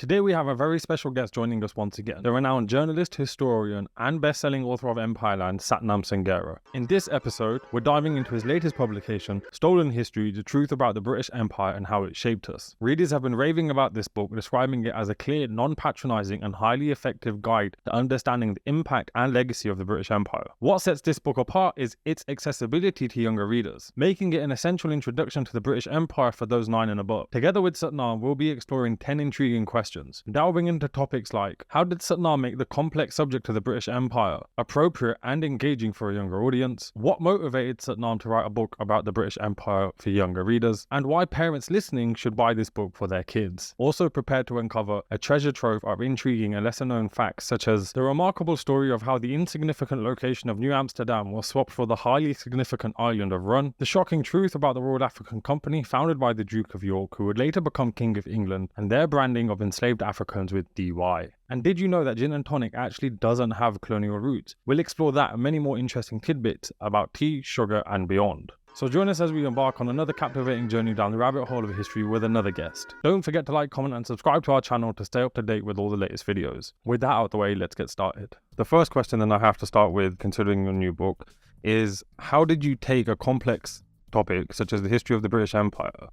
Today we have a very special guest joining us once again, the renowned journalist, historian, and best-selling author of Empireland, Sathnam Sanghera. In this episode, we're diving into his latest publication, Stolen History, The Truth About the British Empire and How It Shaped Us. Readers have been raving about this book, describing it as a clear, non-patronizing, and highly effective guide to understanding the impact and legacy of the British Empire. What sets this book apart is its accessibility to younger readers, making it an essential introduction to the British Empire for those 9 and above. Together with Sathnam, we'll be exploring 10 intriguing questions, delving into topics like: how did Sathnam make the complex subject of the British Empire appropriate and engaging for a younger audience? What motivated Sathnam to write a book about the British Empire for younger readers? And why parents listening should buy this book for their kids. Also prepared to uncover a treasure trove of intriguing and lesser known facts, such as the remarkable story of how the insignificant location of New Amsterdam was swapped for the highly significant island of Run, the shocking truth about the Royal African Company founded by the Duke of York, who would later become King of England, and their branding of enslaved Africans with DY. And did you know that gin and tonic actually doesn't have colonial roots? We'll explore that and many more interesting tidbits about tea, sugar, and beyond. So join us as we embark on another captivating journey down the rabbit hole of history with another guest. Don't forget to like, comment, and subscribe to our channel to stay up to date with all the latest videos. With that out of the way, let's get started. The first question that I have to start with, considering your new book, is how did you take a complex topic such as the history of the British Empire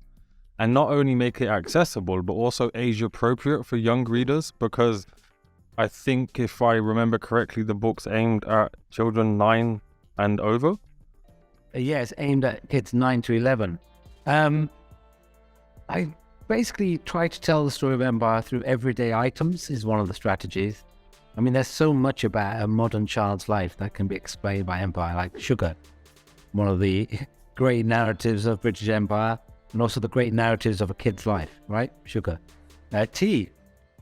and not only make it accessible, but also age appropriate for young readers? Because I think, if I remember correctly, the book's aimed at children 9 and over. Yes, aimed at kids 9 to 11. I basically try to tell the story of empire through everyday items is one of the strategies. I mean, there's so much about a modern child's life that can be explained by empire, like sugar, one of the great narratives of British Empire, and also the great narratives of a kid's life, right? Sugar. Tea,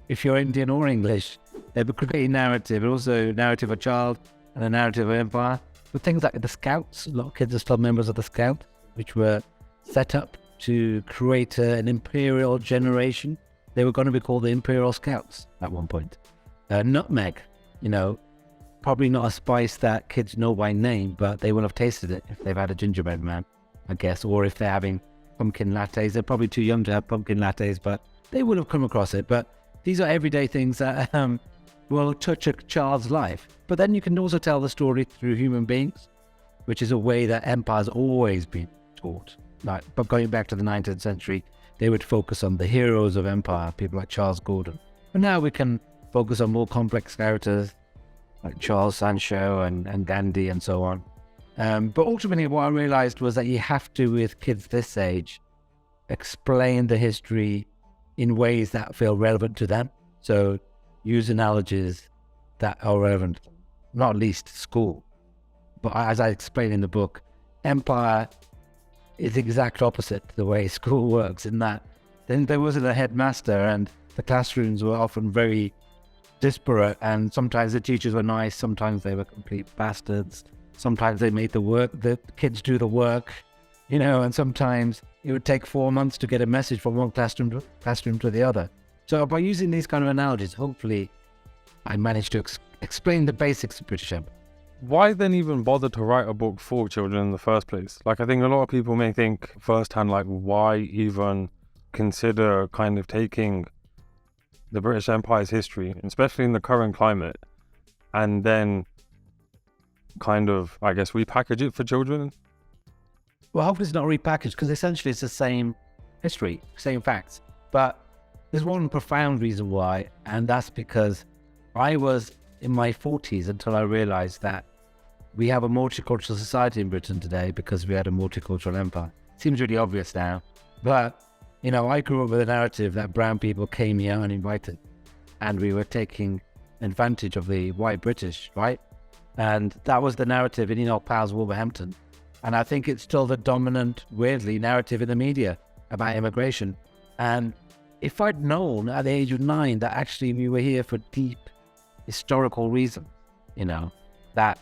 if you're Indian or English, they have a great narrative, but also a narrative of a child and a narrative of empire. With things like the Scouts, a lot of kids are still members of the Scout, which were set up to create an imperial generation. They were going to be called the Imperial Scouts at one point. Nutmeg, probably not a spice that kids know by name, but they will have tasted it if they've had a gingerbread man, I guess, or if they're having pumpkin lattes. They're probably too young to have pumpkin lattes, but they would have come across it. But these are everyday things that will touch a child's life. But then you can also tell the story through human beings, which is a way that empire's always been taught. But going back to the 19th century, they would focus on the heroes of empire, people like Charles Gordon. But now we can focus on more complex characters like Charles Sancho and Gandhi and so on. But ultimately what I realized was that you have to, with kids this age, explain the history in ways that feel relevant to them. So use analogies that are relevant, not least to school. But as I explain in the book, empire is the exact opposite to the way school works, in that then there wasn't a headmaster and the classrooms were often very disparate, and sometimes the teachers were nice, sometimes they were complete bastards, sometimes they made the kids do the work, and sometimes it would take 4 months to get a message from one classroom to the other. So by using these kind of analogies, hopefully I managed to explain the basics of British Empire. Why then even bother to write a book for children in the first place? I think a lot of people may think firsthand, why even consider kind of taking the British Empire's history, especially in the current climate, and then kind of, I guess, repackage it for children? Well, hopefully it's not repackaged, because essentially it's the same history, same facts. But there's one profound reason why, and that's because I was in my 40s until I realized that we have a multicultural society in Britain today because we had a multicultural empire. Seems really obvious now, but I grew up with a narrative that brown people came here uninvited, and we were taking advantage of the white British, right? And that was the narrative in Enoch Powell's Wolverhampton. And I think it's still the dominant, weirdly, narrative in the media about immigration. And if I'd known at the age of 9 that actually we were here for deep historical reasons, that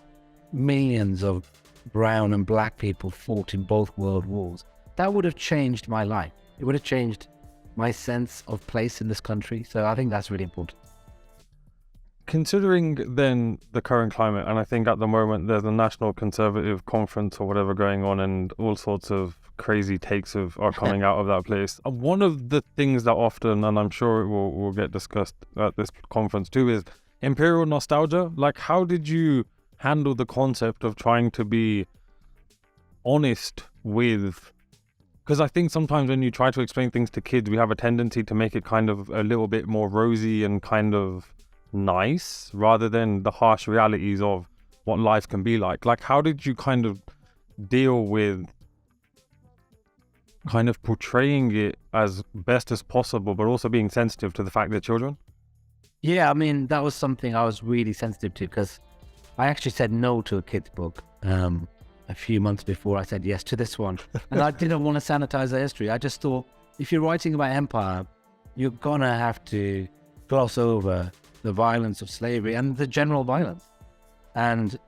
millions of brown and black people fought in both world wars, that would have changed my life. It would have changed my sense of place in this country. So I think that's really important. considering then the current climate, and I think at the moment there's a national conservative conference or whatever going on, and all sorts of crazy takes are coming out of that place. One of the things that often, and I'm sure it will get discussed at this conference too, is imperial nostalgia. Like, how did you handle the concept of trying to be honest with, because I think sometimes when you try to explain things to kids, we have a tendency to make it kind of a little bit more rosy and kind of nice rather than the harsh realities of what life can be like. Like, how did you kind of deal with kind of portraying it as best as possible, but also being sensitive to the fact they're children? Yeah, I mean, that was something I was really sensitive to, because I actually said no to a kid's book a few months before I said yes to this one. And I didn't want to sanitize the history. I just thought, if you're writing about empire, you're going to have to gloss over the violence of slavery and the general violence. And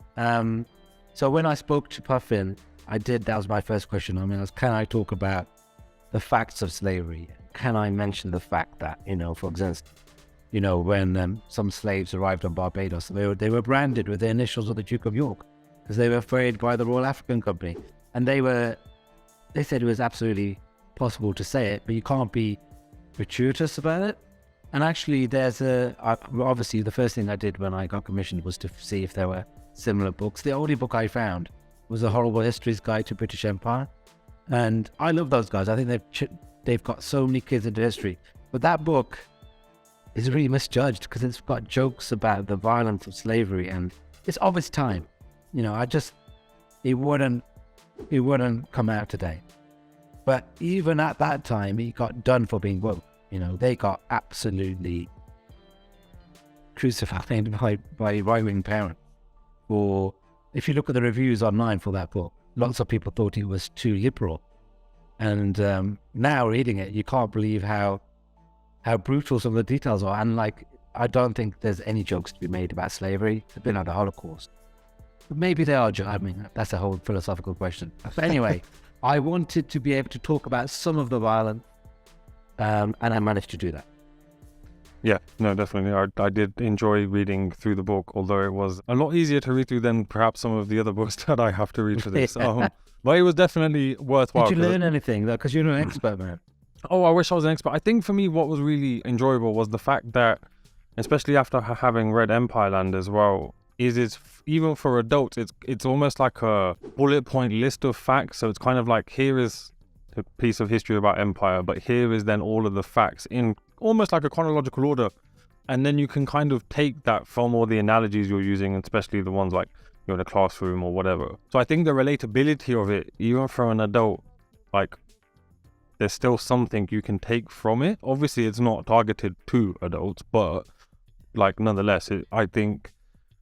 so when I spoke to Puffin, that was my first question. I mean, can I talk about the facts of slavery? Can I mention the fact that, for example, when some slaves arrived on Barbados, they were branded with the initials of the Duke of York because they were freed by the Royal African Company. And they said it was absolutely possible to say it, but you can't be gratuitous about it. And actually, obviously the first thing I did when I got commissioned was to see if there were similar books. The only book I found was A Horrible History's Guide to British Empire. And I love those guys. I think they've got so many kids into history. But that book is really misjudged because it's got jokes about the violence of slavery, and it's of its time. It wouldn't come out today. But even at that time, it got done for being woke. They got absolutely crucified by right-wing parents. Or if you look at the reviews online for that book, lots of people thought it was too liberal. And now reading it, you can't believe how brutal some of the details are. And I don't think there's any jokes to be made about slavery. It's been like the Holocaust. But maybe they are. I mean, that's a whole philosophical question. But anyway, I wanted to be able to talk about some of the violence, and I managed to do that. Yeah, no, definitely. I did enjoy reading through the book, although it was a lot easier to read through than perhaps some of the other books that I have to read for this. But it was definitely worthwhile. Did you learn anything, though? Because you're an expert, man. Oh, I wish I was an expert. I think for me, what was really enjoyable was the fact that, especially after having read Empireland as well, is even for adults, it's almost like a bullet point list of facts. So it's kind of like, here is a piece of history about Empire, but here is then all of the facts in almost like a chronological order. And then you can kind of take that from all the analogies you're using, especially the ones like you're in a classroom or whatever. So I think the relatability of it, even for an adult, there's still something you can take from it. Obviously, it's not targeted to adults, but nonetheless, I think,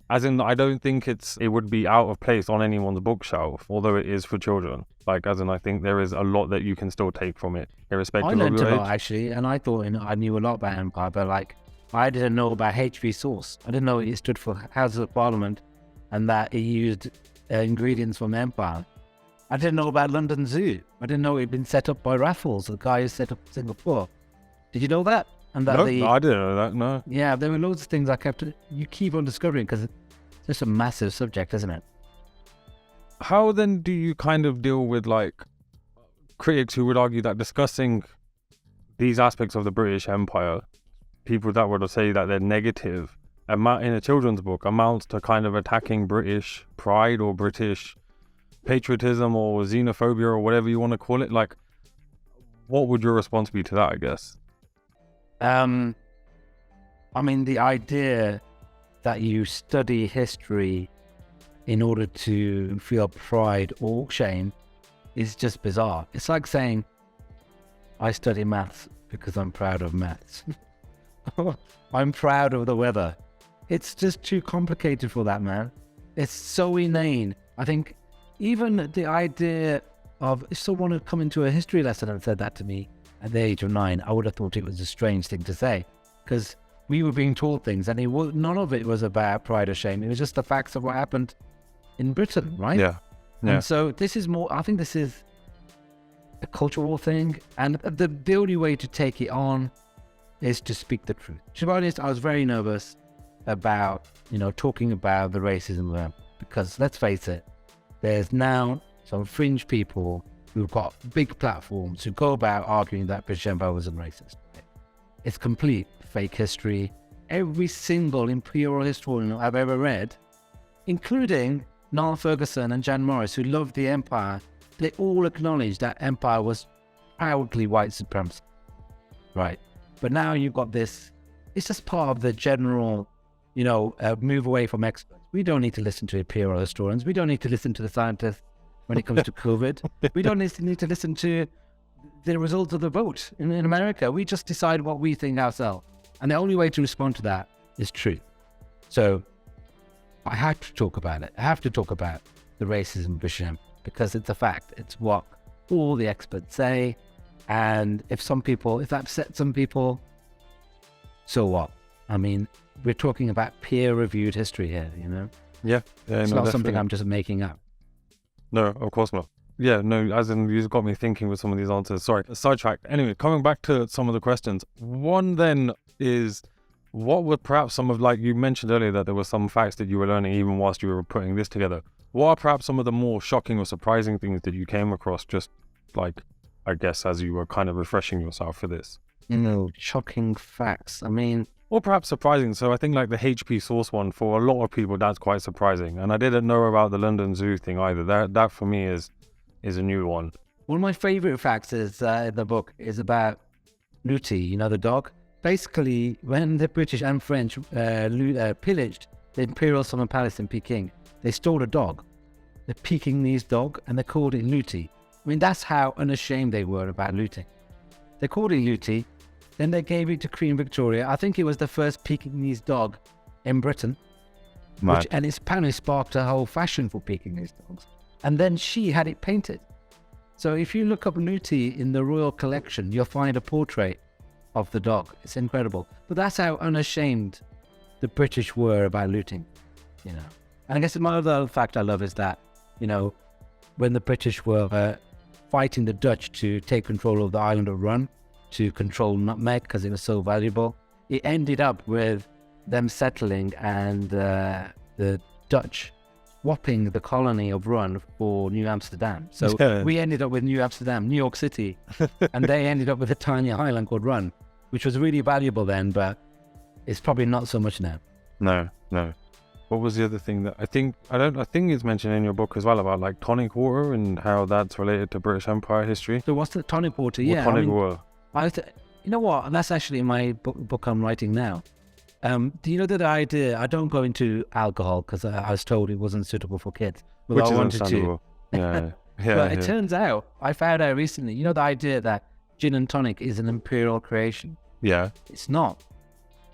as in, I don't think it would be out of place on anyone's bookshelf, although it is for children. As in, I think there is a lot that you can still take from it, irrespective of your age. I learned a lot, actually, and I thought I knew a lot about Empire, but I didn't know about HV Source. I didn't know it stood for Houses of Parliament and that it used ingredients from Empire. I didn't know about London Zoo. I didn't know it had been set up by Raffles, the guy who set up Singapore. Did you know that? And that no, I didn't know that, no. Yeah, there were loads of things you keep on discovering because it's just a massive subject, isn't it? How then do you kind of deal with critics who would argue that discussing these aspects of the British Empire, people that would say that they're negative, in a children's book amounts to kind of attacking British pride or British patriotism or xenophobia or whatever you want to call it? What would your response be to that, I guess? I mean, the idea that you study history in order to feel pride or shame is just bizarre. It's like saying, I study maths because I'm proud of maths. I'm proud of the weather. It's just too complicated for that, man. It's so inane. I think even the idea of, if someone had come into a history lesson and said that to me at the age of 9, I would have thought it was a strange thing to say, because we were being taught things and none of it was about pride or shame. It was just the facts of what happened in Britain, right? Yeah. And so this is more, I think this is a cultural thing, and the only way to take it on is to speak the truth. To be honest, I was very nervous about, talking about the racism of empire, because let's face it, there's now some fringe people who've got big platforms who go about arguing that British Empire wasn't racist. It's complete fake history. Every single imperial historian I've ever read, including Niall Ferguson and Jan Morris, who loved the empire, they all acknowledge that empire was proudly white supremacy, right? But now you've got this, it's just part of the general, move away from experts. We don't need to listen to imperial historians. We don't need to listen to the scientists when it comes to COVID. We don't need to listen to the results of the vote in America. We just decide what we think ourselves. And the only way to respond to that is truth. So I have to talk about it. I have to talk about the racism of British Empire because it's a fact. It's what all the experts say. And if that upsets some people, so what? I mean, we're talking about peer-reviewed history here, Yeah. It's not something I'm just making up. No, of course not. Yeah, no, as in you've got me thinking with some of these answers. Sorry, sidetracked. Anyway, coming back to some of the questions. One then is, what were perhaps some of, like you mentioned earlier that there were some facts that you were learning even whilst you were putting this together. What are perhaps some of the more shocking or surprising things that you came across just like, I guess, as you were kind of refreshing yourself for this? Shocking facts. I mean... Or perhaps surprising. So I think like the HP source one, for a lot of people, that's quite surprising. And I didn't know about the London Zoo thing either. That for me is a new one. One of my favorite facts is in the book is about Luti, the dog. Basically, when the British and French pillaged the Imperial Summer Palace in Peking, they stole a dog, the Pekingese dog, and they called it Luti. I mean, that's how unashamed they were about looting. They called it Luti, then they gave it to Queen Victoria. I think it was the first Pekingese dog in Britain, and it's apparently sparked a whole fashion for Pekingese dogs. And then she had it painted. So if you look up Luti in the Royal Collection, you'll find a portrait of the dog. It's incredible. But that's how unashamed the British were about looting, And I guess my other fact I love is that, when the British were fighting the Dutch to take control of the island of Run, to control nutmeg because it was so valuable, it ended up with them settling and the Dutch swapping the colony of Run for New Amsterdam. So we ended up with New Amsterdam, New York City, and they ended up with a tiny island called Run, which was really valuable then, but it's probably not so much now. No. What was the other thing that I think it's mentioned in your book as well about like tonic water and how that's related to British Empire history? So what's the tonic water? Tonic water. You know what? That's actually in my book I'm writing now. Do you know that idea? I don't go into alcohol because I was told it wasn't suitable for kids. Which is understandable. Yeah. But it turns out, I found out recently, the idea that gin and tonic is an imperial creation. Yeah. It's not.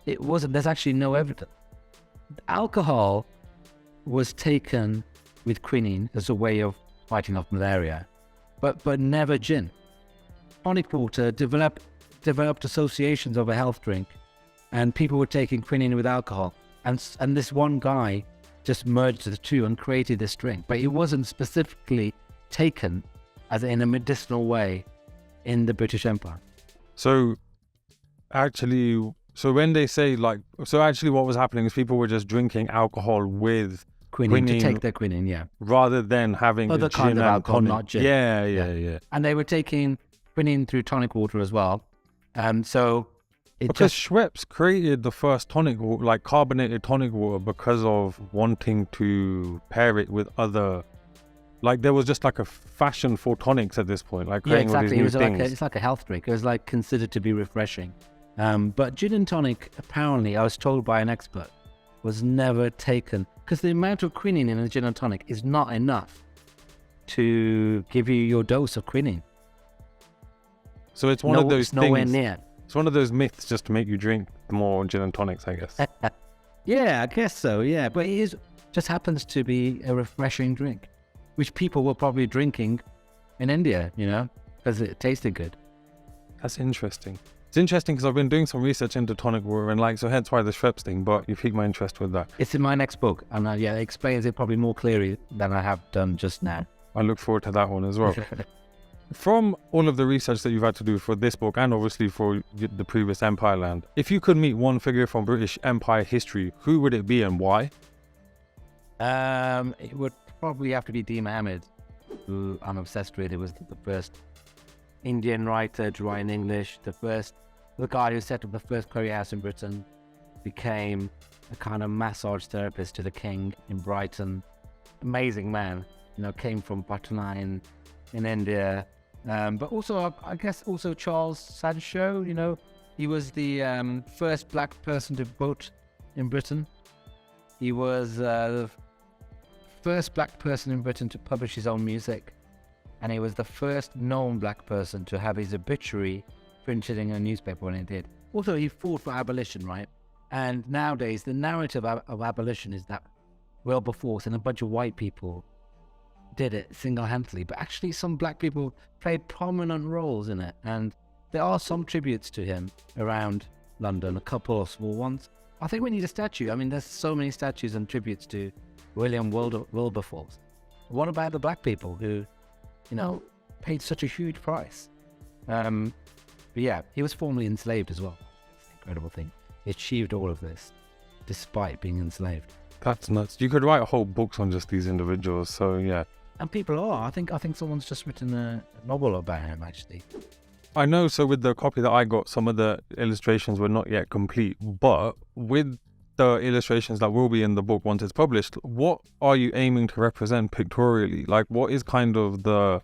It wasn't. There's actually no evidence. Alcohol was taken with quinine as a way of fighting off malaria, but never gin. Tonic water developed associations of a health drink, and people were taking quinine with alcohol, and this one guy just merged the two and created this drink, but it wasn't specifically taken as in a medicinal way in the British Empire. So when they say what was happening is people were just drinking alcohol with quinine to take their quinine, yeah, rather than having other kinds of alcohol, not gin. Yeah. And they were taking quinine through tonic water as well. Because Schweppes created the first tonic water, like carbonated tonic water, because of wanting to pair it with other. Like there was just like a fashion for tonics at this point, like creating all these new things. It's like a health drink. It was like considered to be refreshing. But gin and tonic, apparently, I was told by an expert, was never taken because the amount of quinine in a gin and tonic is not enough to give you your dose of quinine. So it's one of those things. Nowhere near. It's one of those myths just to make you drink more gin and tonics, I guess. Yeah, I guess so. Yeah, but it just happens to be a refreshing drink, which people were probably drinking in India, because it tasted good. That's interesting. It's interesting because I've been doing some research into tonic water and so hence why the Schweppes thing, but you piqued my interest with that. It's in my next book, and it explains it probably more clearly than I have done just now. I look forward to that one as well. From all of the research that you've had to do for this book and obviously for the previous Empire Land, if you could meet one figure from British Empire history, who would it be and why? It would probably have to be D. Mohammed, who I'm obsessed with. He was the first Indian writer to write in English, the guy who set up the first curry house in Britain, became a kind of massage therapist to the king in Brighton. Amazing man, came from Patna in India. But also, I guess, also Charles Sancho, he was the first black person to vote in Britain. He was the first black person in Britain to publish his own music. And he was the first known black person to have his obituary printed in a newspaper when he did. Also, he fought for abolition, right? And nowadays, the narrative of abolition is that Wilberforce and a bunch of white people did it single-handedly, but actually some black people played prominent roles in it. And there are some tributes to him around London, a couple of small ones. I think we need a statue. I mean, there's so many statues and tributes to William Wilberforce. What about the black people who, paid such a huge price? But yeah, he was formerly enslaved as well. It's an incredible thing. He achieved all of this despite being enslaved. That's nuts. You could write whole books on just these individuals, so yeah. And people are. I think someone's just written a novel about him, actually. I know, so with the copy that I got, some of the illustrations were not yet complete, but with the illustrations that will be in the book once it's published, what are you aiming to represent pictorially? Like, what is kind of the...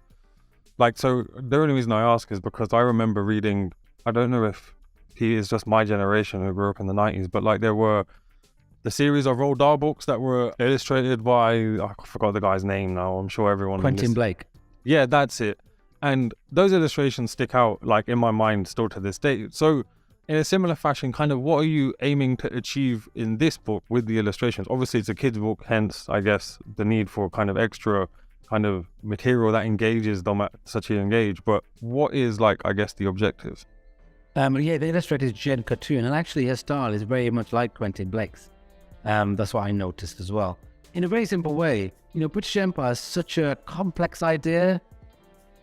so the only reason I ask is because I remember reading, I don't know if he is just my generation who grew up in the 90s, but there were the series of Roald Dahl books that were illustrated by, I forgot the guy's name now, I'm sure everyone... Quentin Blake. Yeah, that's it. And those illustrations stick out, in my mind still to this day. So in a similar fashion, kind of what are you aiming to achieve in this book with the illustrations? Obviously, it's a kid's book, hence, I guess, the need for kind of extra kind of material that engages them at such a young age. But what is, I guess, the objective? Yeah, the illustrator is Jen Cartoon, and actually her style is very much like Quentin Blake's. That's what I noticed as well. In a very simple way, British Empire is such a complex idea.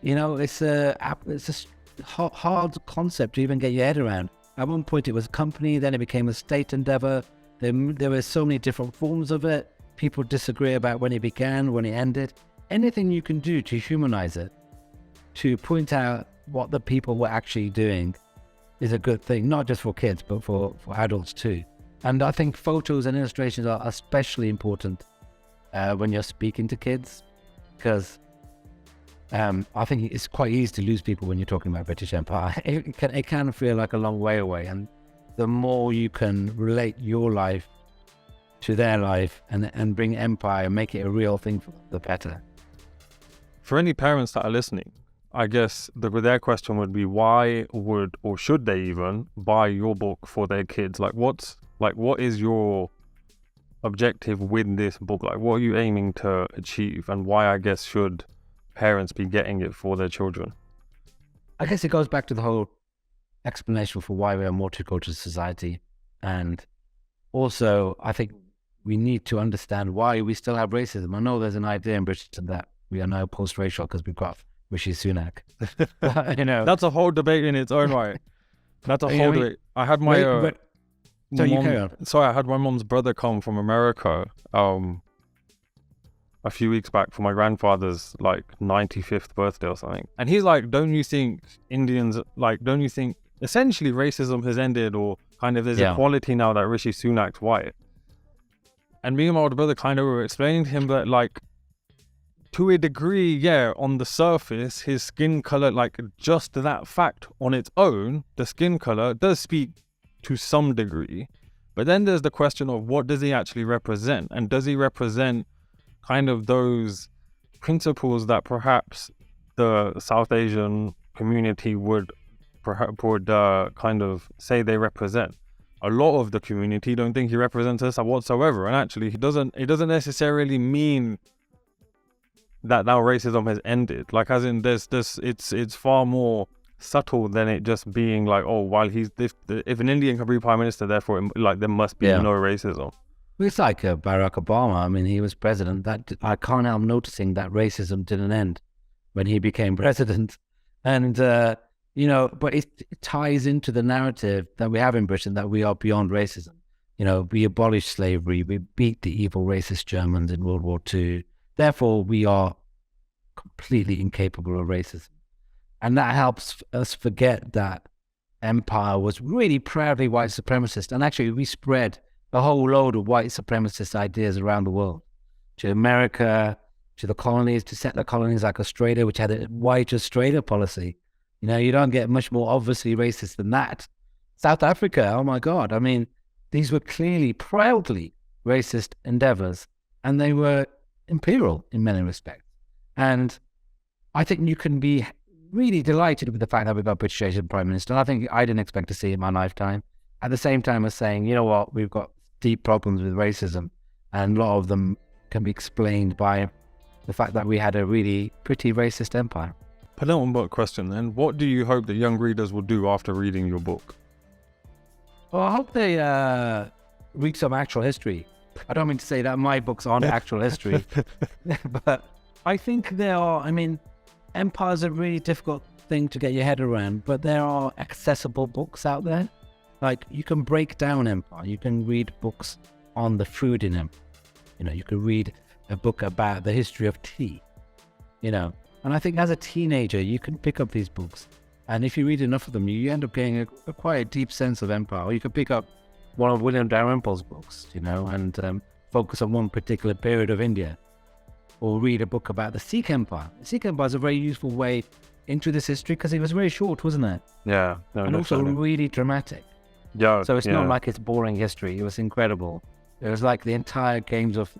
It's a hard concept to even get your head around. At one point it was a company, then it became a state endeavor. There were so many different forms of it. People disagree about when it began, when it ended. Anything you can do to humanize it, to point out what the people were actually doing, is a good thing, not just for kids, but for adults too. And I think photos and illustrations are especially important when you're speaking to kids, because I think it's quite easy to lose people when you're talking about British Empire. It can feel like a long way away, and the more you can relate your life to their life and bring empire and make it a real thing for them, the better. For any parents that are listening, I guess their question would be, why would or should they even buy your book for their kids? What is your objective with this book? What are you aiming to achieve, and why, I guess, should parents be getting it for their children? I guess it goes back to the whole explanation for why we're a multicultural society. And also, I think we need to understand why we still have racism. I know there's an idea in Britain that we are now post-racial because we've got Rishi Sunak. That's a whole debate in its own right. That's a whole debate. I had my... So you carry on. Sorry, I had my mom's brother come from America a few weeks back for my grandfather's 95th birthday or something. And he's like, don't you think essentially racism has ended, or kind of there's equality now that Rishi Sunak's white? And me and my older brother kind of were explaining to him that to a degree, on the surface, his skin color, just that fact on its own, the skin color does speak to some degree. But then there's the question of, what does he actually represent? And does he represent kind of those principles that perhaps the South Asian community would kind of say they represent? A lot of the community don't think he represents us whatsoever, and actually it doesn't necessarily mean that now racism has ended. As in it's far more subtle than it just being if an Indian can be prime minister, therefore there must be no racism. It's like Barack Obama. I mean, he was president. That I can't help noticing that racism didn't end when he became president. And, but it ties into the narrative that we have in Britain that we are beyond racism. We abolished slavery. We beat the evil racist Germans in World War II. Therefore, we are completely incapable of racism. And that helps us forget that empire was really proudly white supremacist. And actually, we spread a whole load of white supremacist ideas around the world, to America, to the colonies, to settler colonies like Australia, which had a white Australia policy. You don't get much more obviously racist than that. South Africa, oh my God. I mean, these were clearly, proudly racist endeavors, and they were imperial in many respects. And I think you can be really delighted with the fact that we've got a British Asian Prime Minister. And I think I didn't expect to see it in my lifetime. At the same time as saying, you know what, we've got deep problems with racism, and a lot of them can be explained by the fact that we had a really pretty racist empire. Penultimate question then. What do you hope that young readers will do after reading your book? Well, I hope they read some actual history. I don't mean to say that my books aren't actual history, but I think empire's a really difficult thing to get your head around, but there are accessible books out there. Like, you can break down empire. You can read books on the food in empire. You could read a book about the history of tea, and I think as a teenager, you can pick up these books. And if you read enough of them, you end up getting a quite a deep sense of empire. Or you could pick up one of William Dalrymple's books, and focus on one particular period of India. Or read a book about the Sikh Empire. The Sikh Empire is a very useful way into this history because it was very short, wasn't it? Yeah. No, and also really dramatic. Yeah. So it's not like it's boring history. It was incredible. It was like the entire Games of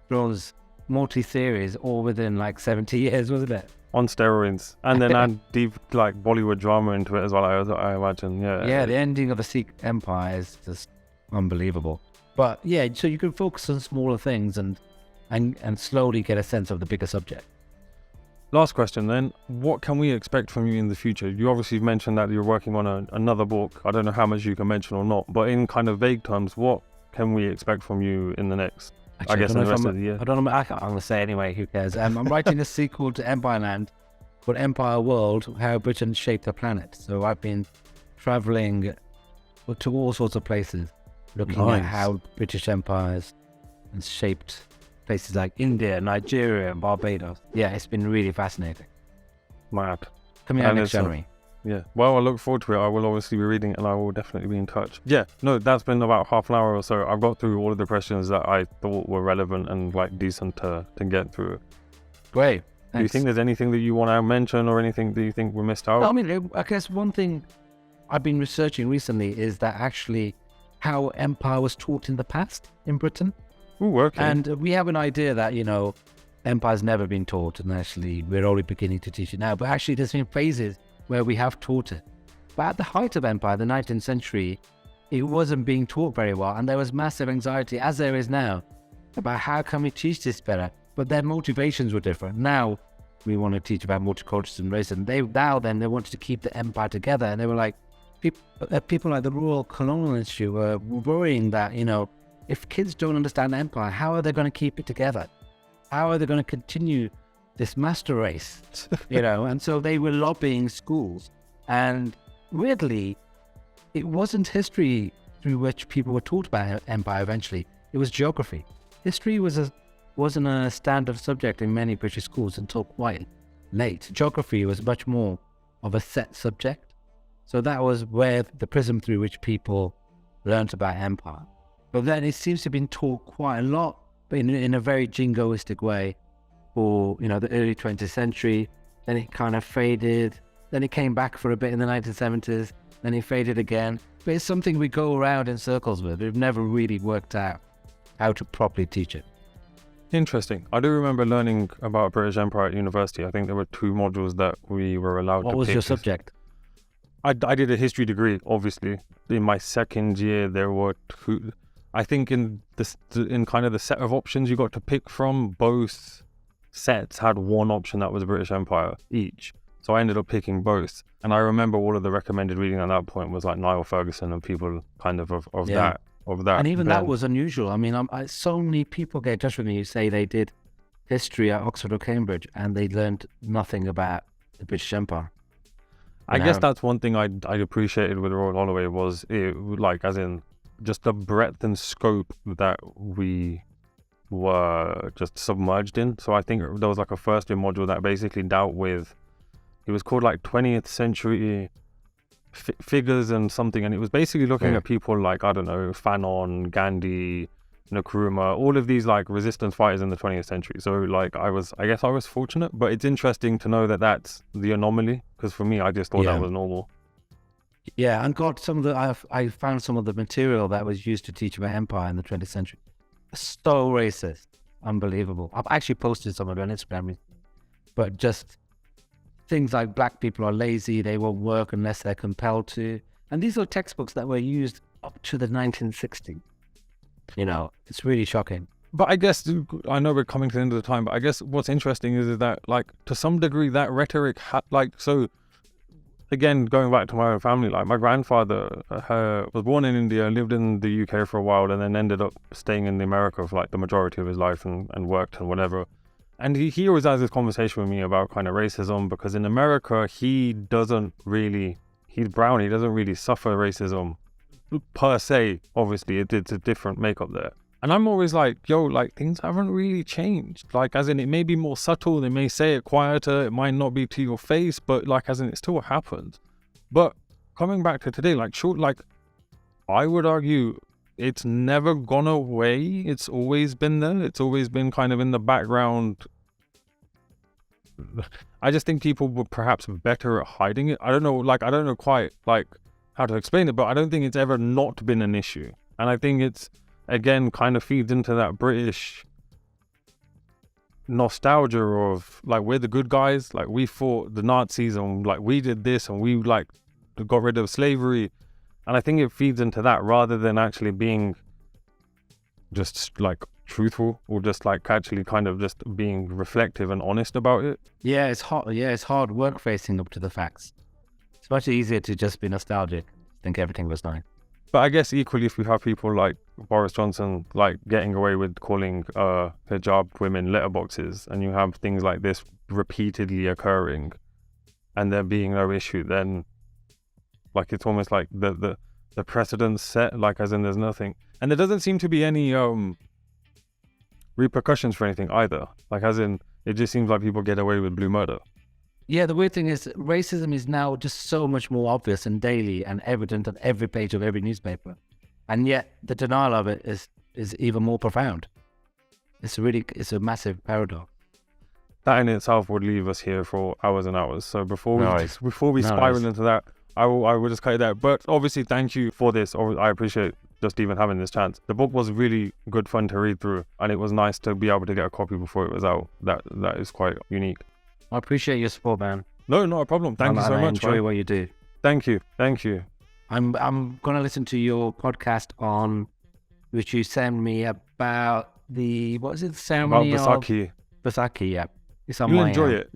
Thrones multi-series all within like 70 years, wasn't it? On steroids. And then add deep like Bollywood drama into it as well, I imagine. Yeah, the ending of the Sikh Empire is just unbelievable. But yeah, so you can focus on smaller things and slowly get a sense of the bigger subject. Last question then. What can we expect from you in the future? You obviously mentioned that you're working on another book. I don't know how much you can mention or not, but in kind of vague terms, what can we expect from you in the next, Actually, I guess, in the rest of the year? I don't know. I'm going to say anyway, who cares? I'm writing a sequel to Empireland called Empire World, How Britain Shaped the Planet. So I've been traveling to all sorts of places, looking at how British empires has shaped places like India, Nigeria, and Barbados. Yeah, it's been really fascinating. Mad. Coming out next January. Yeah. Well, I look forward to it. I will obviously be reading it and I will definitely be in touch. Yeah. No, that's been about half an hour or so. I've got through all of the questions that I thought were relevant and like decent to get through. Great. Thanks. Do you think there's anything that you want to mention or anything that you think we missed out? I mean, I guess one thing I've been researching recently is that actually how empire was taught in the past in Britain. Ooh, okay. And we have an idea that, empire's never been taught, and actually we're only beginning to teach it now. But actually there's been phases where we have taught it. But at the height of empire, the 19th century, it wasn't being taught very well. And there was massive anxiety, as there is now, about how can we teach this better. But their motivations were different. Now we want to teach about multiculturalism and racism. They wanted to keep the empire together. And they were like, people like the Royal Colonial Institute were worrying that, if kids don't understand empire, how are they going to keep it together? How are they going to continue this master race? And so they were lobbying schools. And weirdly, it wasn't history through which people were taught about empire eventually. It was geography. History wasn't a standard subject in many British schools until quite late. Geography was much more of a set subject. So that was where the prism through which people learned about empire. But then it seems to have been taught quite a lot, but in a very jingoistic way for, the early 20th century. Then it kind of faded. Then it came back for a bit in the 1970s. Then it faded again. But it's something we go around in circles with. We've never really worked out how to properly teach it. Interesting. I do remember learning about British Empire at university. I think there were 2 modules that we were allowed to pick. What was your subject? I did a history degree, obviously. In my second year, there were 2. I think in kind of the set of options you got to pick from, both sets had one option that was British Empire each. So I ended up picking both. And I remember all of the recommended reading at that point was like Niall Ferguson and people kind of that. And even that was unusual. I mean, so many people get in touch with me who say they did history at Oxford or Cambridge and they learned nothing about the British Empire. I guess that's one thing I appreciated with Royal Holloway was it, like, as in just the breadth and scope that we were just submerged in. So I think there was like a first year module that basically dealt with, it was called like 20th century figures and something, and it was basically looking at people like, I don't know, Fanon, Gandhi, Nkrumah, all of these like resistance fighters in the 20th century. So like I guess I was fortunate, but it's interesting to know that that's the anomaly, because for me I just thought that was normal. Yeah, and got some of the I found some of the material that was used to teach about empire in the 20th century. So racist, unbelievable. I've actually posted some of it on Instagram, but just things like black people are lazy, they won't work unless they're compelled to. And these are textbooks that were used up to the 1960s. You know, it's really shocking. But I guess, I know we're coming to the end of the time, but I guess what's interesting is that, like, to some degree, that rhetoric so again, going back to my own family, like my grandfather was born in India, lived in the UK for a while, and then ended up staying in America for like the majority of his life and worked and whatever. And he always has this conversation with me about kind of racism, because in America, he's brown, he doesn't really suffer racism per se. Obviously, it's a different makeup there. And I'm always like, yo, like things haven't really changed. Like, as in, it may be more subtle, they may say it quieter, it might not be to your face, but like, as in, it still happens. But coming back to today, like, I would argue it's never gone away. It's always been there. It's always been kind of in the background. I just think people were perhaps better at hiding it. I don't know quite like how to explain it, but I don't think it's ever not been an issue. And I think it's, again, kind of feeds into that British nostalgia of like, we're the good guys, like we fought the Nazis and like we did this and we like got rid of slavery. And I think it feeds into that rather than actually being just like truthful, or just like actually kind of just being reflective and honest about it. Yeah, it's hard work facing up to the facts. It's much easier to just be nostalgic, think everything was nice. But I guess equally, if you have people like Boris Johnson like getting away with calling hijab women letterboxes, and you have things like this repeatedly occurring and there being no issue, then like it's almost like the precedent's set, like as in there's nothing. And there doesn't seem to be any repercussions for anything either. Like as in, it just seems like people get away with blue murder. Yeah, the weird thing is racism is now just so much more obvious and daily and evident on every page of every newspaper. And yet the denial of it is even more profound. It's a massive paradox. That in itself would leave us here for hours and hours. So before we spiral into that, I will just cut it there. But obviously, thank you for this. I appreciate just even having this chance. The book was really good fun to read through, and it was nice to be able to get a copy before it was out. That is quite unique. I appreciate your support, man. No, not a problem. Thank you so much. I enjoy what you do. Thank you. I'm going to listen to your podcast on, which you sent me about the ceremony about Baisakhi. Baisakhi, yeah. You'll enjoy it.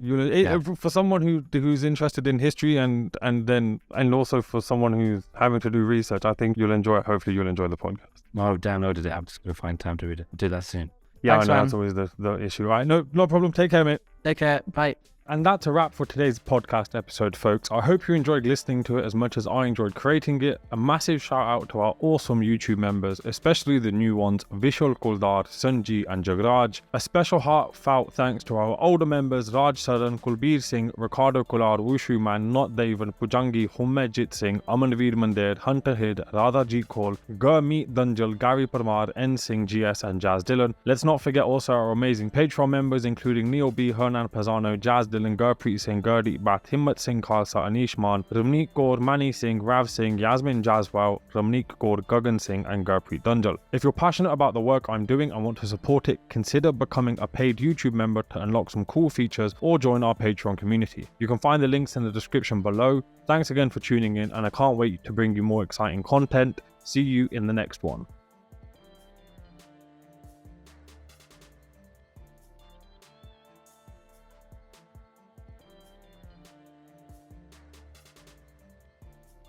For someone who's interested in history and also for someone who's having to do research, I think you'll enjoy it. Hopefully you'll enjoy the podcast. I've downloaded it. I'm just going to find time to read it. I'll do that soon. Yeah, Thanks, I know, man. that's always the issue. All right, no problem. Take care, mate. Take care. Bye. And that's a wrap for today's podcast episode, folks. I hope you enjoyed listening to it as much as I enjoyed creating it. A massive shout out to our awesome YouTube members, especially the new ones, Vishal Kuldar, Sanji and Jagraj. A special heartfelt thanks to our older members, Raj Saran, Kulbir Singh, Ricardo Kular, Wushu Man, Not Devan, Pujangi, Hummejit Singh, Amanveer Mandir, Hunter Hid, Radha G. Cole, Gurmeet Danjal, Gary Parmar, N. Singh, GS and Jazz Dillon. Let's not forget also our amazing Patreon members, including Neo B, Hernan Pazano, Jazz Dillon, Gurpreet Singh, Gurdeep Bhatt, Himmat Singh Khalsa, Anish Man, Ramneek Kaur, Mani Singh, Rav Singh, Yasmin Jaswal, Ramneek Kaur, Gagan Singh and Gurpreet Danjal. If you're passionate about the work I'm doing and want to support it, consider becoming a paid YouTube member to unlock some cool features or join our Patreon community. You can find the links in the description below. Thanks again for tuning in, and I can't wait to bring you more exciting content. See you in the next one.